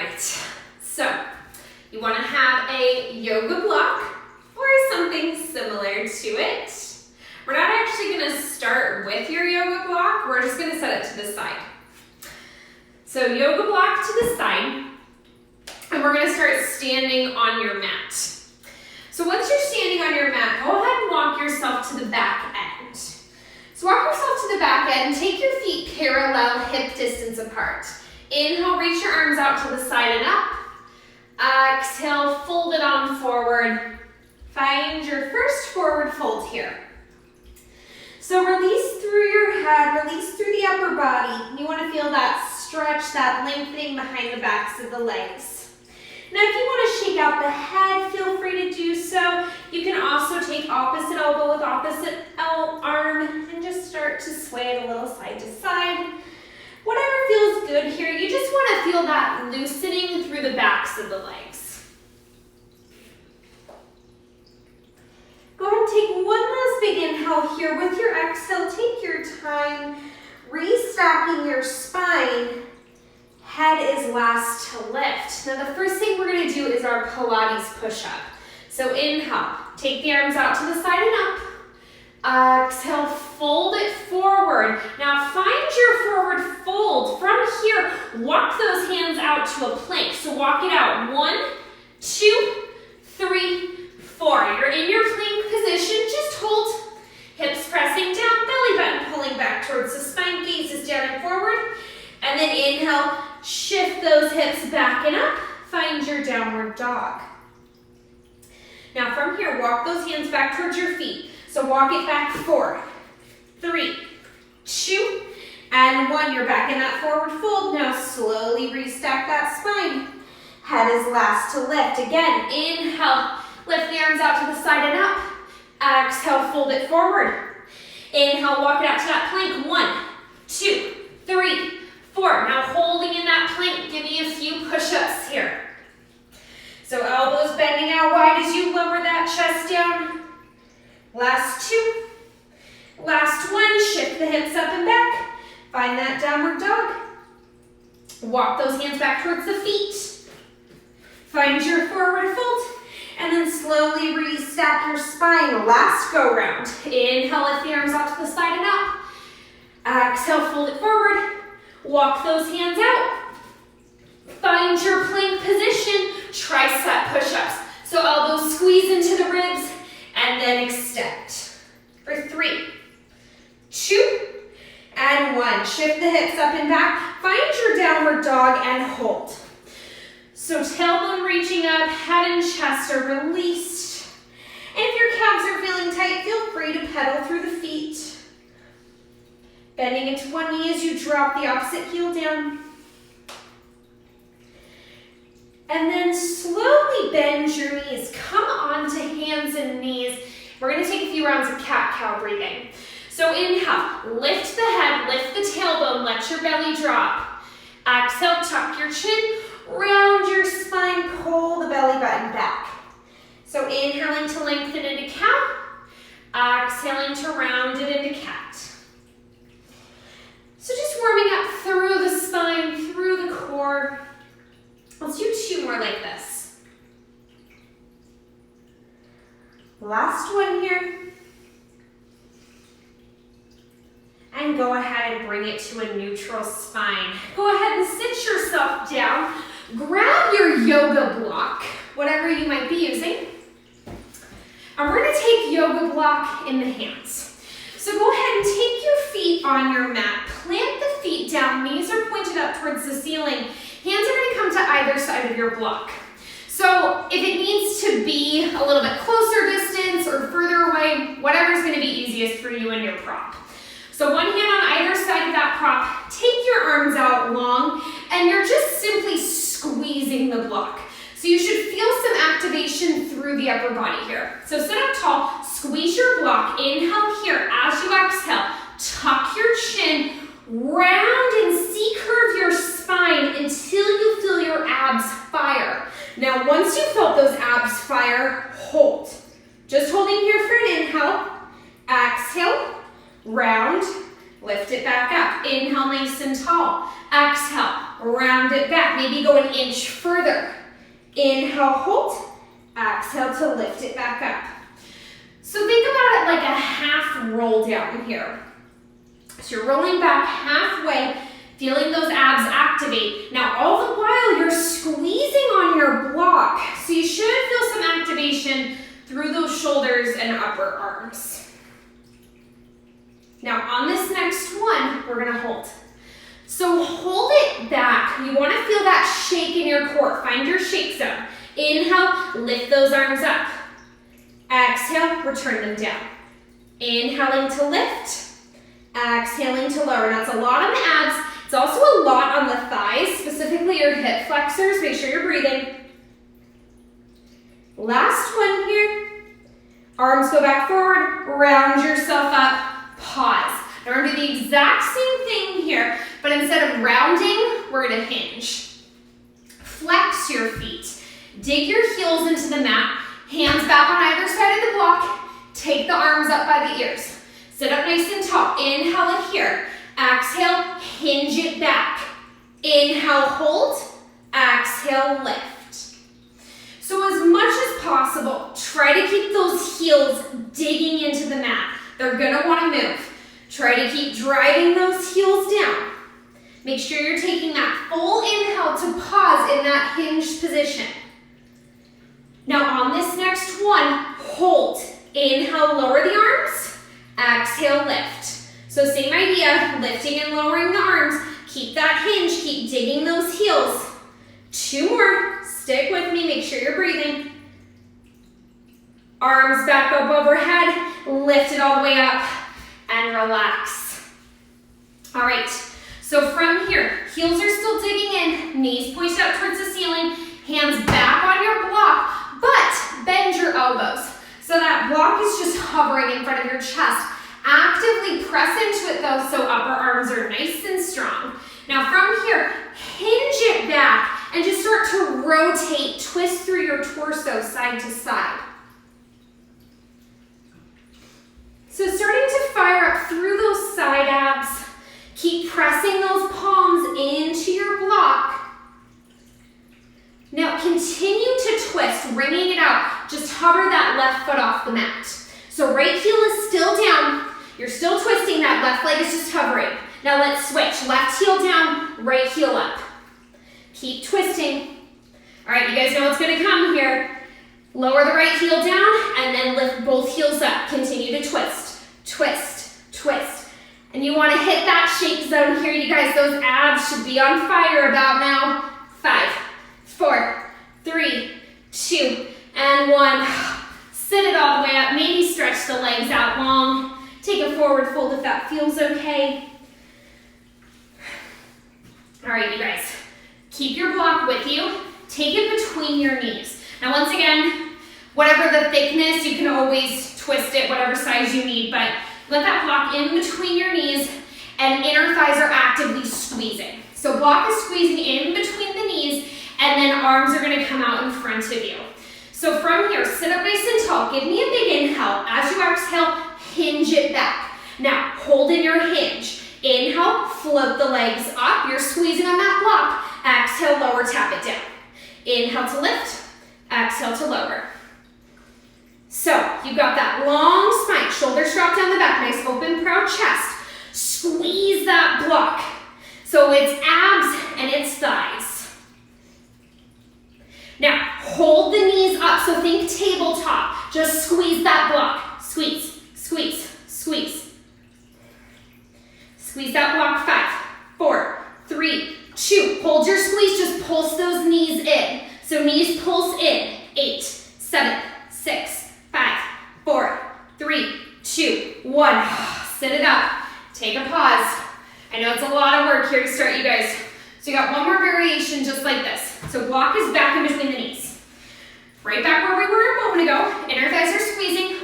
right, so you want to have a yoga block or something similar to it. We're not actually going to start with your yoga block, we're just going to set it to the side. So yoga block to the side, and we're going to start standing on your mat. So once you're standing on your mat, go ahead and walk yourself to the back end. So walk yourself to the back end, take your feet parallel, hip distance apart. Inhale, reach your arms out to the side and up. Exhale, fold it on forward. Find your first forward fold here. So release through your head, release through the upper body. You want to feel that stretch, that lengthening behind the backs of the legs. Now if you want to shake out the head, feel free to do so. You can also take opposite elbow with opposite arm and just start to sway it a little side to side. Whatever feels good here, you just want to feel that loosening through the backs of the legs. Go ahead and take one last big inhale here. With your exhale, take your time, restacking your spine. Head is last to lift. Now the first thing we're going to do is our Pilates push-up. So inhale, take the arms out to the side and up. Exhale, fold it forward. Now find your forward fold. From here, walk those hands out to a plank. So walk it out. 1, 2, 3, 4. You're in your plank position. Just hold. Hips pressing down, belly button pulling back towards the spine, gazes down and forward. And then inhale, shift those hips back and up. Find your downward dog. Now from here, walk those hands back towards your feet. So walk it back 4, 3, 2, and 1. You're back in that forward fold. Now slowly restack that spine. Head is last to lift. Again, inhale, lift the arms out to the side and up. Exhale, fold it forward. Inhale, walk it out to that plank. 1, 2, 3, 4. Now holding in that plank, give me a few push-ups here. So elbows bending out wide as you lower that chest down. Last 2. Last 1. Shift the hips up and back. Find that downward dog. Walk those hands back towards the feet. Find your forward fold. And then slowly restack your spine. Last go round. Inhale, lift the arms out to the side and up. Exhale, fold it forward. Walk those hands out. Find your plank position. Tricep push-ups. So elbows squeeze into the ribs and then extend. For 3, 2, and 1. Shift the hips up and back. Find your downward dog and hold. So tailbone reaching up, head and chest are released. And if your calves are feeling tight, feel free to pedal through the feet. Bending into one knee as you drop the opposite heel down. And then slowly bend your knees. Come onto hands and knees. We're going to take a few rounds of cat-cow breathing. So inhale, lift the head, lift the tailbone, let your belly drop. Exhale, tuck your chin, round your spine, pull the belly button back. So inhaling to lengthen into cow, exhaling to round it into cat. So just warming up through the spine, through the core. Let's do 2 more like this. Last one here. And go ahead and bring it to a neutral spine. Go ahead and sit yourself down. Grab your yoga block, whatever you might be using. And we're going to take yoga block in the hands. So go ahead and take your feet on your mat. Plant the feet down. Knees are pointed up towards the ceiling. Hands are going to come to either side of your block. So if it needs to be a little bit closer distance or further away, whatever's going to be easiest for you and your prop. So one hand on either side of that prop. Take your arms out long, and you're just simply squeezing the block. So you should feel some activation through the upper body here. So sit up tall, squeeze your block, inhale here. As you exhale, tuck your chin, round and C-curve your spine until you feel your abs fire. Now, once you felt those abs fire, hold. Just holding here for an inhale. Exhale, round, lift it back up. Inhale, nice and tall. Exhale, round it back. Maybe go an inch further. Inhale, hold. Exhale to lift it back up. So think about it like a half roll down here. So you're rolling back halfway, feeling those abs activate. Now all the while you're squeezing on your block. So you should feel some activation through those shoulders and upper arms. Now on this next one, we're gonna hold. So hold it back. You wanna feel that shake in your core. Find your shake zone. Inhale, lift those arms up. Exhale, return them down. Inhaling to lift. Exhaling to lower. Now it's a lot on the abs. It's also a lot on the thighs, specifically your hip flexors. Make sure you're breathing. Last one here. Arms go back forward, round yourself up, pause. Now we're gonna do the exact same thing here, but instead of rounding, we're gonna hinge. Flex your feet. Dig your heels into the mat, hands back on either side of the block. Take the arms up by the ears. Sit up nice and tall. Inhale it here. Exhale, hinge it back. Inhale, hold. Exhale, lift. So as much as possible, try to keep those heels digging into the mat. They're gonna wanna move. Try to keep driving those heels down. Make sure you're taking that full inhale to pause in that hinged position. Now on this next one, hold. Inhale, lower the arms. Exhale, lift. So same idea, lifting and lowering the arms. Keep that hinge, keep digging those heels. 2 more, stick with me, make sure you're breathing. Arms back up overhead, lift it all the way up, and relax. All right, so from here, heels are still digging in, knees pointed up towards the ceiling, hands back on your block, but bend your elbows. So that block is just hovering in front of your chest. Actively press into it though, so upper arms are nice and strong. Now from here, hinge it back and just start to rotate, twist through your torso side to side. So starting to fire up through those side abs, keep pressing those palms into your block. Now continue to twist, wringing it out. Just hover that left foot off the mat. So right heel is still down. You're still twisting, that left leg is just hovering. Now let's switch. Left heel down, right heel up. Keep twisting. All right, you guys know what's gonna come here. Lower the right heel down and then lift both heels up. Continue to twist, twist, twist. And you wanna hit that shake zone here, you guys. Those abs should be on fire about now. 5, 4, 3, 2, and 1. Sit it all the way up. Maybe stretch the legs out long. Take a forward fold if that feels okay. All right, you guys. Keep your block with you. Take it between your knees. Now, once again, whatever the thickness, you can always twist it whatever size you need, but let that block in between your knees, and inner thighs are actively squeezing. So block is squeezing in between the knees, and then arms are gonna come out in front of you. So from here, sit up nice and tall. Give me a big inhale. As you exhale, hinge it back. Now, hold in your hinge. Inhale, float the legs up. You're squeezing on that block. Exhale, lower, tap it down. Inhale to lift, exhale to lower. So, you've got that long spine, shoulders drop down the back, nice open, proud chest. Squeeze that block. So it's abs and it's thighs. Now, hold the knees up, so think tabletop. Just squeeze that block. Squeeze, squeeze, squeeze. Squeeze that block. 5, 4, 3, 2. Hold your squeeze, just pulse those knees in. So knees pulse in. 8, 7, 6, 5, 4, 3, 2, 1. Sit it up. Take a pause. I know it's a lot of work here to start, you guys. So you got one more variation just like this. So block is back in between the knees. Right back where we were a moment ago. Inner thighs are squeezing.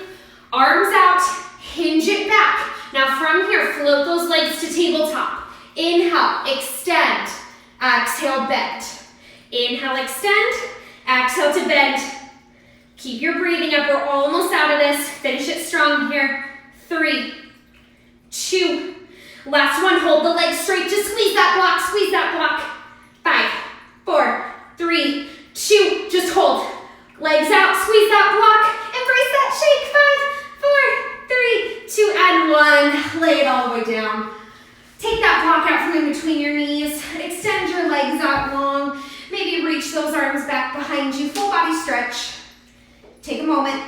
Arms out. Hinge it back. Now from here, float those legs to tabletop. Inhale, extend. Exhale, bend. Inhale, extend. Exhale to bend. Keep your breathing up. We're almost out of this. Finish it strong here. 3, 2. Last one. Hold the legs straight. Just squeeze that block. Squeeze that block. 4, 3, 2, just hold. Legs out, squeeze that block, embrace that shake. 5, 4, 3, 2, and 1. Lay it all the way down. Take that block out from in between your knees. Extend your legs out long. Maybe reach those arms back behind you. Full body stretch. Take a moment.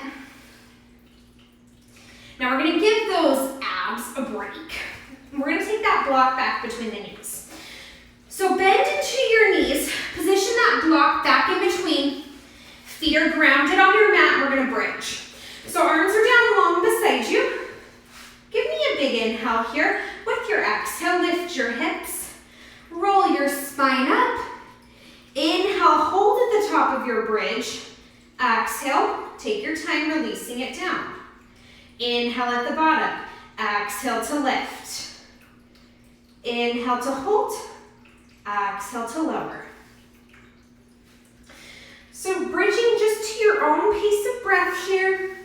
Now we're gonna give those abs a break. We're gonna take that block back between the knees. So bend into your knees. Position that block back in between. Feet are grounded on your mat. We're gonna bridge. So arms are down long beside you. Give me a big inhale here. With your exhale, lift your hips. Roll your spine up. Inhale, hold at the top of your bridge. Exhale, take your time releasing it down. Inhale at the bottom. Exhale to lift. Inhale to hold. Exhale to lower. So bridging just to your own pace of breath here.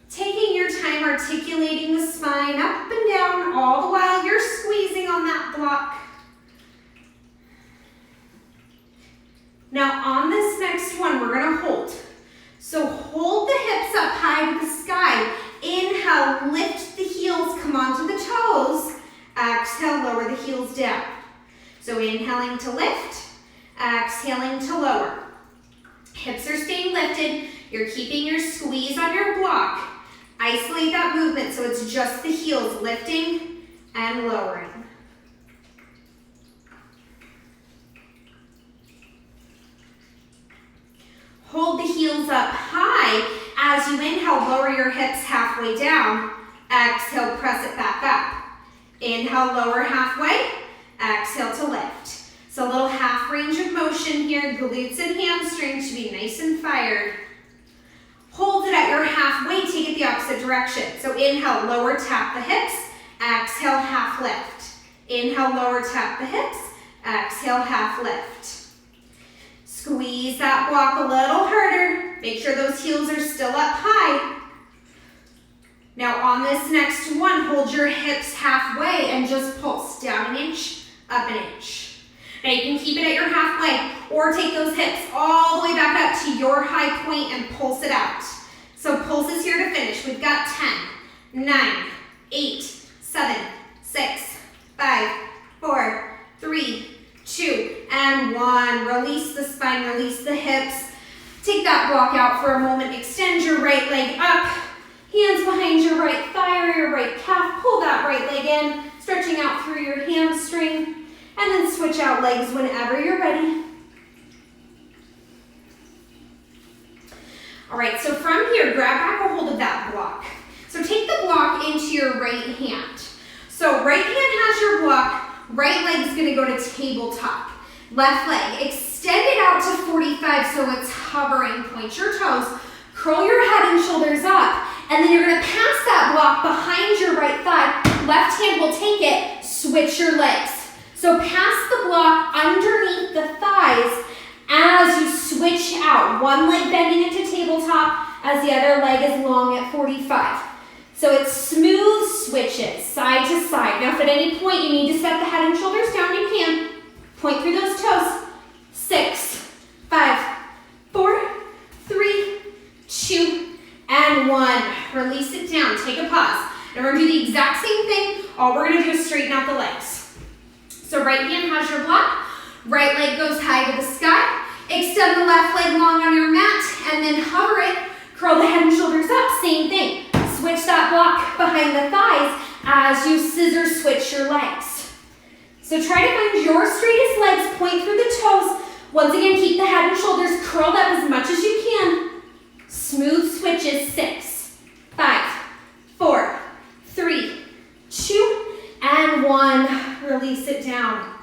Taking your time articulating the spine up and down all the while you're squeezing on that block. Now on this next one, we're gonna hold. So hold the hips up high to the sky. Inhale, lift the heels, come onto the toes. Exhale, lower the heels down. So inhaling to lift, exhaling to lower. Hips are staying lifted. You're keeping your squeeze on your block. Isolate that movement so it's just the heels lifting and lowering. Hold the heels up high. As you inhale, lower your hips halfway down. Exhale, press it back up. Inhale, lower halfway. Exhale to lift. So a little half range of motion here. Glutes and hamstrings should be nice and fired. Hold it at your halfway, take it the opposite direction. So inhale, lower, tap the hips. Exhale, half lift. Inhale, lower, tap the hips. Exhale, half lift. Squeeze that block a little harder. Make sure those heels are still up high. Now on this next one, hold your hips halfway and just pulse down an inch, up an inch. Now you can keep it at your halfway or take those hips all the way back up to your high point and pulse it out. So pulse is here to finish. We've got 10, 9, 8, 7, 6, 5, 4, 3, 2, and 1. Release the spine, release the hips. Take that block out for a moment. Extend your right leg up. Hands behind your right thigh or your right calf. Pull that right leg in, stretching out through your hamstring. And then switch out legs whenever you're ready. All right, so from here, grab back a hold of that block. So take the block into your right hand. So right hand has your block, right leg's gonna go to tabletop. Left leg, extend it out to 45 so it's hovering. Point your toes, curl your head and shoulders up, and then you're gonna pass that block behind your right thigh. Left hand will take it, switch your legs. So pass the block underneath the thighs as you switch out. One leg bending into tabletop as the other leg is long at 45. So it's smooth switches, side to side. Now if at any point you need to set the head and shoulders down, you can. Point through those toes. 6, 5, 4, 3, 2, and 1. Release it down, take a pause. And we're gonna do the exact same thing. All we're gonna do is straighten out the legs. So right hand has your block, right leg goes high to the sky, extend the left leg long on your mat, and then hover it, curl the head and shoulders up, same thing. Switch that block behind the thighs as you scissor switch your legs. So try to find your straightest legs, point through the toes. Once again, keep the head and shoulders curled up as much as you can. Smooth switches, 6, 5, 4, 3, 2, and 1. Release it down.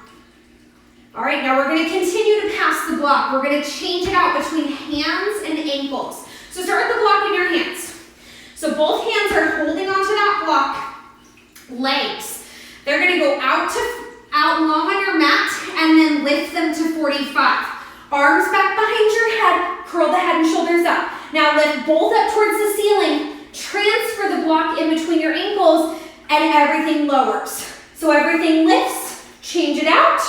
All right, now we're gonna continue to pass the block. We're gonna change it out between hands and ankles. So start with the block in your hands. So both hands are holding onto that block. Legs, they're gonna go out long on your mat and then lift them to 45. Arms back behind your head, curl the head and shoulders up. Now lift both up towards the ceiling, transfer the block in between your ankles, and everything lowers. So everything lifts, change it out,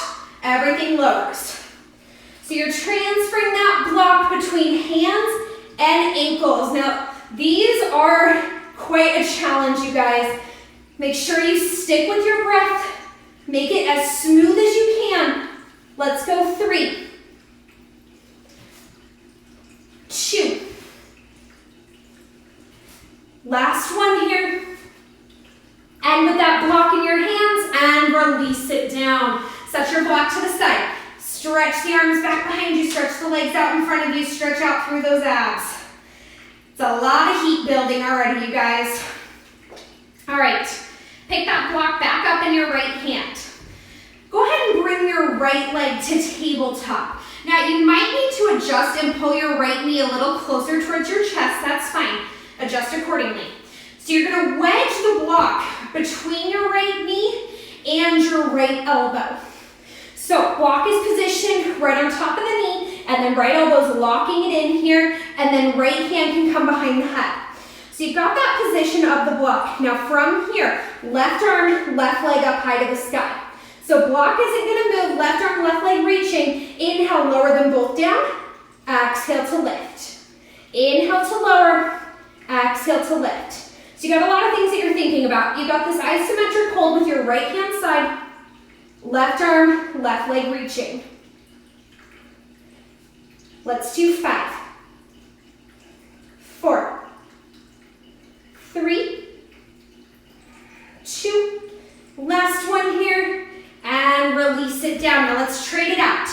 everything lowers. So you're transferring that block between hands and ankles. Now, these are quite a challenge, you guys. Make sure you stick with your breath. Make it as smooth as you can. Let's go 3, 2. Last one here. And with that block in your hands and release it down. Set your block to the side. Stretch the arms back behind you. Stretch the legs out in front of you. Stretch out through those abs. It's a lot of heat building already, you guys. All right. Pick that block back up in your right hand. Go ahead and bring your right leg to tabletop. Now, you might need to adjust and pull your right knee a little closer towards your chest. That's fine. Adjust accordingly. So you're going to wedge the block between your right knee and your right elbow. So block is positioned right on top of the knee, and then right elbow's locking it in here, and then right hand can come behind the head. So you've got that position of the block. Now from here, left arm, left leg up high to the sky. So block isn't going to move, left arm, left leg reaching. Inhale, lower them both down. Exhale to lift. Inhale to lower. Exhale to lift. So you got a lot of things that you're thinking about. You got this isometric hold with your right hand side, left arm, left leg reaching. Let's do 5, 4, 3, 2, last one here, and release it down. Now let's trade it out.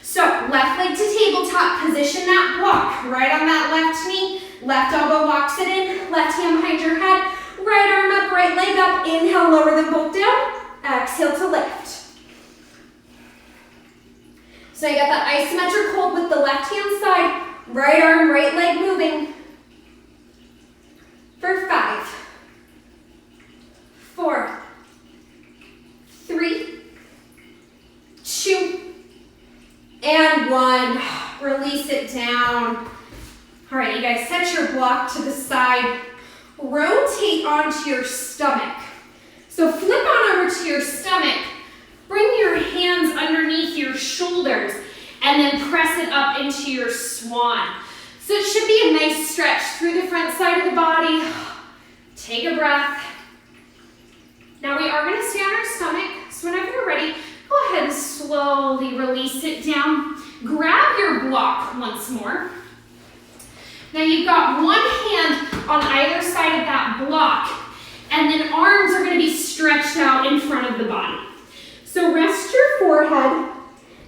So left leg to tabletop, position that block right on that left knee, left elbow locks it in, left hand behind your head, right arm up, right leg up, inhale, lower them both down, exhale to lift. So you got that isometric hold with the left hand side, right arm, right leg moving for 5, 4, 3, 2, and 1. Release it down. All right, you guys, set your block to the side. Rotate onto your stomach. So flip on over to your stomach. Bring your hands underneath your shoulders and then press it up into your swan. So it should be a nice stretch through the front side of the body. Take a breath. Now we are going to stay on our stomach. So whenever you're ready, go ahead and slowly release it down. Grab your block once more. Now you've got one hand on either side of that block, and then arms are going to be stretched out in front of the body. So rest your forehead,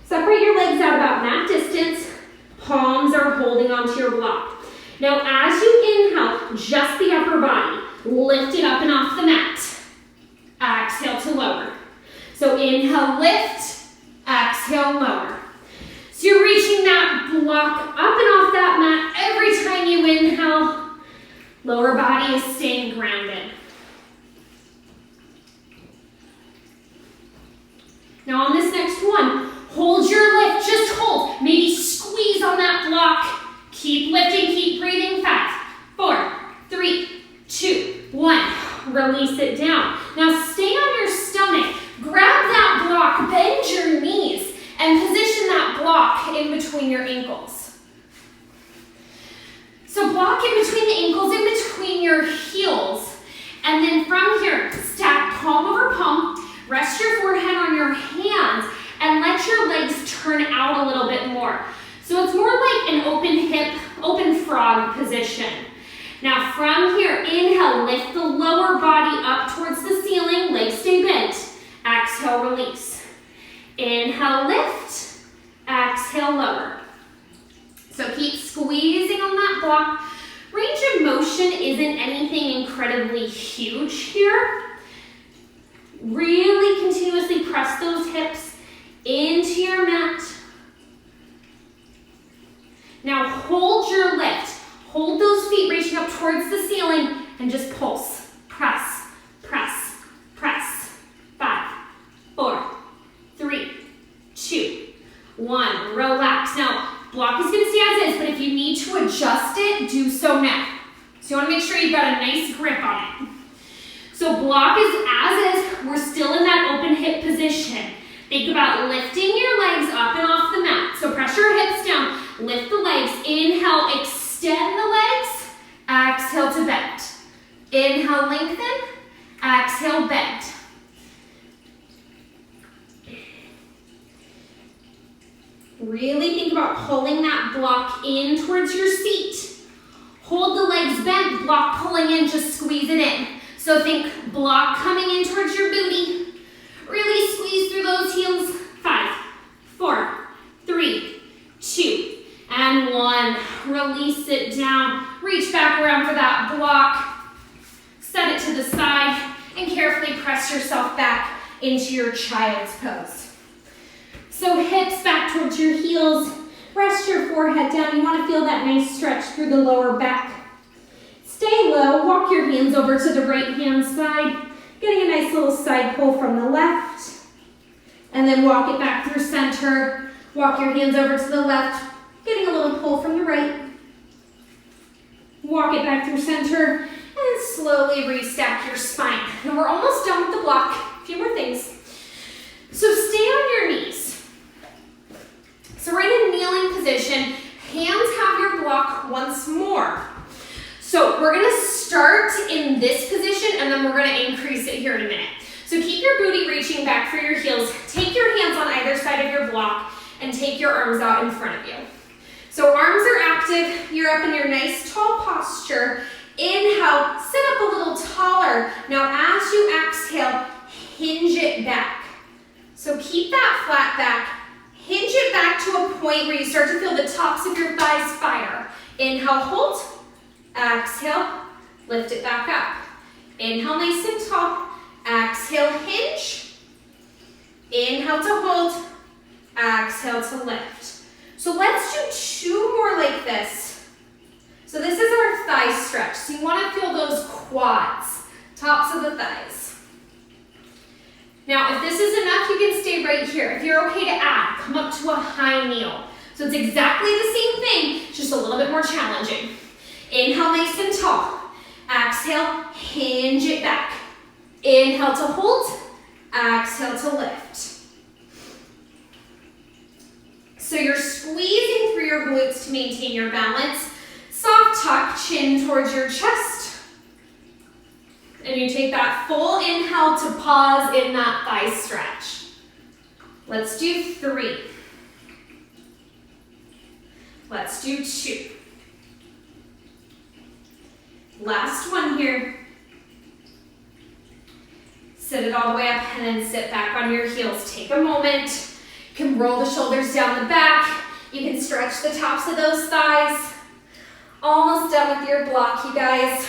separate your legs out about that distance, palms are holding onto your block. Now as you inhale, just the upper body, lift it up and off the mat. Exhale to lower. So inhale, lift, exhale, lower. So you're reaching that block up and off that mat every time you inhale. Lower body is staying grounded. Now on this next one, hold your lift, just hold. Maybe squeeze on that block. Keep lifting, keep breathing. 5, 4, 3, 2, 1. Release it down. Now stay on your stomach. Grab that block, bend your knees, and position that block in between your ankles. So block in between the ankles, in between your heels. And then from here, stack palm over palm. Rest your forehead on your hands and let your legs turn out a little bit more. So it's more like an open hip, open frog position. Now from here, inhale, lift the lower body up towards the ceiling, legs stay bent. Exhale, release. Inhale, lift. Exhale, lower. So keep squeezing on that block. Range of motion isn't anything incredibly huge here. Really continuously press those hips into your mat. Now hold your lift. Hold those feet reaching up towards the ceiling and just pulse. Press, press, press. 5, 4, 3, 2, 1. Relax. Now, block is going to stay as is, but if you need to adjust it, do so now. So you want to make sure you've got a nice grip on it. So block is as is. We're still in that open hip position. Think about lifting your legs up and off the mat. So press your hips down, lift the legs. Inhale, extend the legs. Exhale to bend. Inhale, lengthen. Exhale, bend. Really think about pulling that block in towards your seat. Hold the legs bent, block pulling in, just squeeze it in. So think block coming in towards your booty. Really squeeze through those heels. 5, 4, 3, 2, and 1. Release it down. Reach back around for that block. Set it to the side and carefully press yourself back into your child's pose. So hips back towards your heels. Rest your forehead down. You want to feel that nice stretch through the lower back. Stay low. Walk your hands over to the right hand side. Getting a nice little side pull from the left. And then walk it back through center. Walk your hands over to the left. Getting a little pull from the right. Walk it back through center. And slowly restack your spine. And we're almost done with the block. A few more things. So stay on your knees. So we're in a kneeling position. Hands have your block once more. So we're gonna start in this position and then we're gonna increase it here in a minute. So keep your booty reaching back for your heels. Take your hands on either side of your block and take your arms out in front of you. So arms are active. You're up in your nice tall posture. Inhale, sit up a little taller. Now as you exhale, hinge it back. So keep that flat back. Hinge it back to a point where you start to feel the tops of your thighs fire. Inhale, hold. Exhale, lift it back up. Inhale, nice and tall. Exhale, hinge. Inhale to hold. Exhale to lift. So let's do 2 more like this. So this is our thigh stretch. So you want to feel those quads, tops of the thighs. Now, if this is enough, you can stay right here. If you're okay to add, come up to a high kneel. So it's exactly the same thing, just a little bit more challenging. Inhale, nice and tall. Exhale, hinge it back. Inhale to hold. Exhale to lift. So you're squeezing through your glutes to maintain your balance. Soft tuck, chin towards your chest. And you take that full inhale to pause in that thigh stretch. Let's do 3. Let's do 2. Last one here. Sit it all the way up and then sit back on your heels. Take a moment. You can roll the shoulders down the back. You can stretch the tops of those thighs. Almost done with your block, you guys.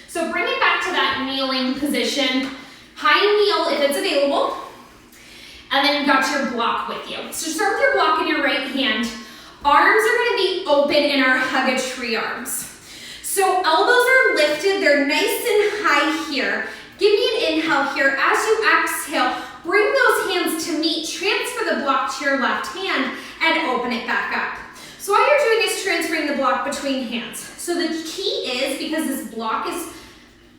So bring it back to that kneeling position. High kneel if it's available. And then you've got your block with you. So start with your block in your right hand. Arms are going to be open in our hug a tree arms. So elbows are lifted. They're nice and high here. Give me an inhale here. As you exhale, bring those hands to meet. Transfer the block to your left hand and open it back up. So all you're doing is transferring the block between hands. So the key is, because this block is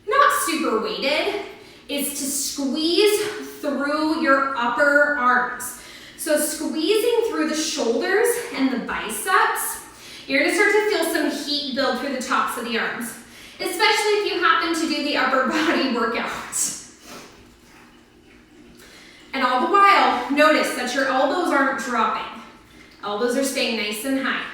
not super weighted, is to squeeze through your upper arms. So squeezing through the shoulders and the biceps, you're gonna start to feel some heat build through the tops of the arms, especially if you happen to do the upper body workout. And all the while, notice that your elbows aren't dropping. Elbows are staying nice and high.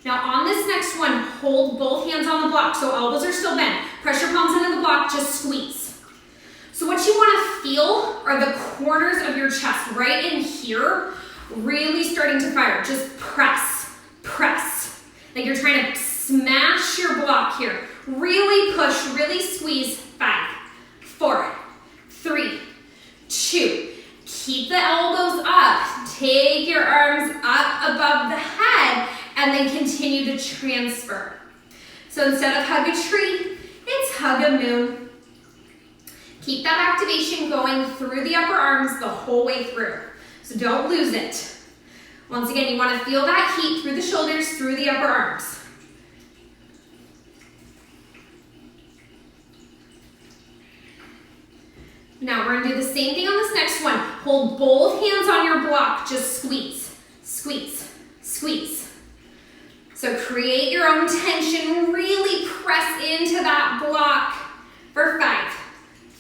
Now on this next one, hold both hands on the block, so elbows are still bent. Press your palms into the block, just squeeze. So what you want to feel are the corners of your chest, right in here, really starting to fire. Just press, press. Like you're trying to smash your block here. Really push, really squeeze. 5, 4, 3, 2. Keep the elbows up. Take your arms up above the head and then continue to transfer. So instead of hug a tree, it's hug a moon. Keep that activation going through the upper arms the whole way through. So don't lose it. Once again, you want to feel that heat through the shoulders, through the upper arms. Now we're gonna do the same thing on this next one. Hold both hands on your block, just squeeze, squeeze, squeeze. So create your own tension, really press into that block for 5,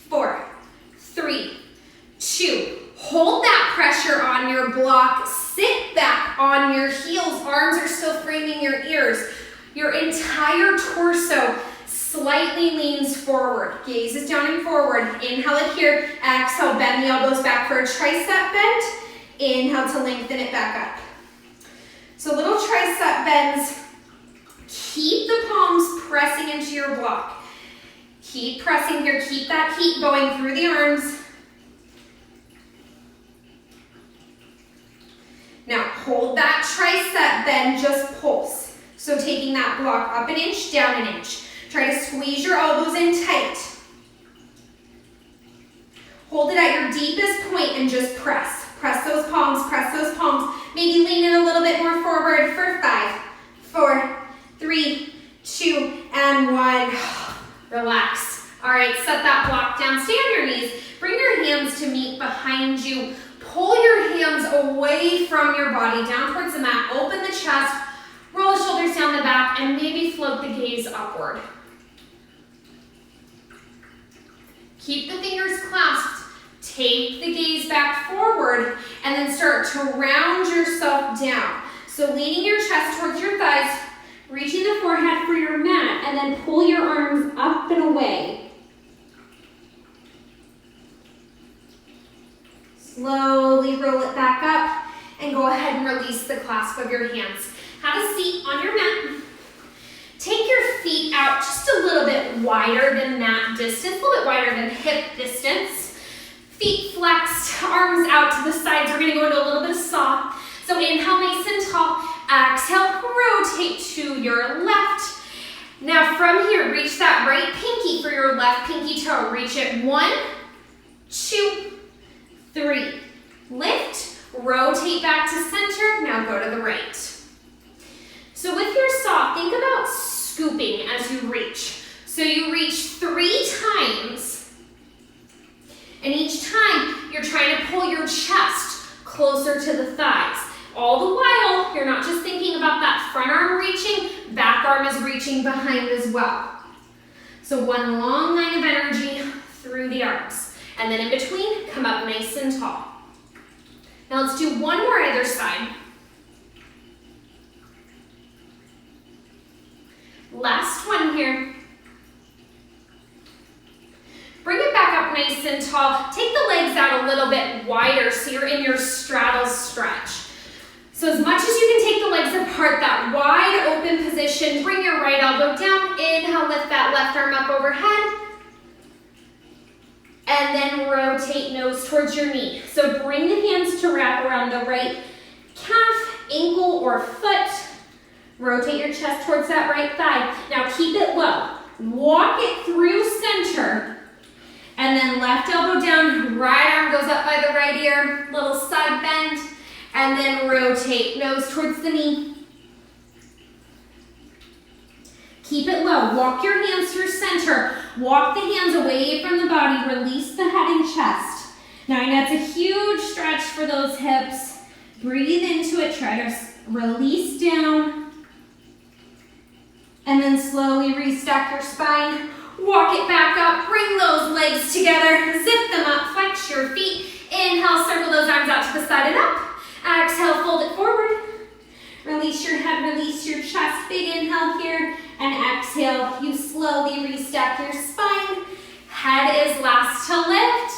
4, 3, 2. Hold that pressure on your block, sit back on your heels, arms are still framing your ears. Your entire torso slightly leans forward, gaze is down and forward. Inhale it here, exhale, bend the elbows back for a tricep bend. Inhale to lengthen it back up. So little tricep bends. Keep the palms pressing into your block. Keep pressing here, keep that heat going through the arms. Now hold that tricep bend, just pulse. So taking that block up an inch, down an inch. Try to squeeze your elbows in tight. Hold it at your deepest point and just press. Press those palms, press those palms. Maybe lean in a little bit more forward for 5, 4, 3, 2, and 1. Relax. All right, set that block down. Stay on your knees. Bring your hands to meet behind you. Pull your hands away from your body, down towards the mat. Open the chest. Roll the shoulders down the back, and maybe float the gaze upward. Keep the fingers clasped. Take the gaze back forward, and then start to round yourself down. So leaning your chest towards your thighs, reaching the forehead for your mat, and then pull your arms up and away. Slowly roll it back up, and go ahead and release the clasp of your hands. Have a seat on your mat. Take your feet out just a little bit wider than mat distance, a little bit wider than hip distance. Feet flexed, arms out to the sides. We're gonna go into a little bit of saw. So inhale, nice and tall. Exhale, rotate to your left. Now from here, reach that right pinky for your left pinky toe. Reach it 1, 2, 3. Lift, rotate back to center. Now go to the right. So with your saw, think about scooping as you reach. So you reach 3 times, and each time you're trying to pull your chest closer to the thighs. All the while, you're not just thinking about that front arm reaching, back arm is reaching behind as well. So one long line of energy through the arms. And then in between, come up nice and tall. Now let's do one more either side. Last one here. Bring it back up nice and tall. Take the legs out a little bit wider so you're in your straddle stretch. So as much as you can take the legs apart, that wide open position, bring your right elbow down. Inhale, lift that left arm up overhead. And then rotate nose towards your knee. So bring the hands to wrap around the right calf, ankle, or foot. Rotate your chest towards that right thigh. Now keep it low. Walk it through center. And then left elbow down, right arm goes up by the right ear, little side bend. And then rotate nose towards the knee. Keep it low. Walk your hands through center. Walk the hands away from the body. Release the head and chest. Now I know it's a huge stretch for those hips. Breathe into it. Try to release down. And then slowly restack your spine. Walk it back up. Bring those legs together. Zip them up. Flex your feet. Inhale, circle those arms out to the side and up. Exhale, fold it forward. Release your head, release your chest. Big inhale here. And exhale, you slowly restack your spine. Head is last to lift.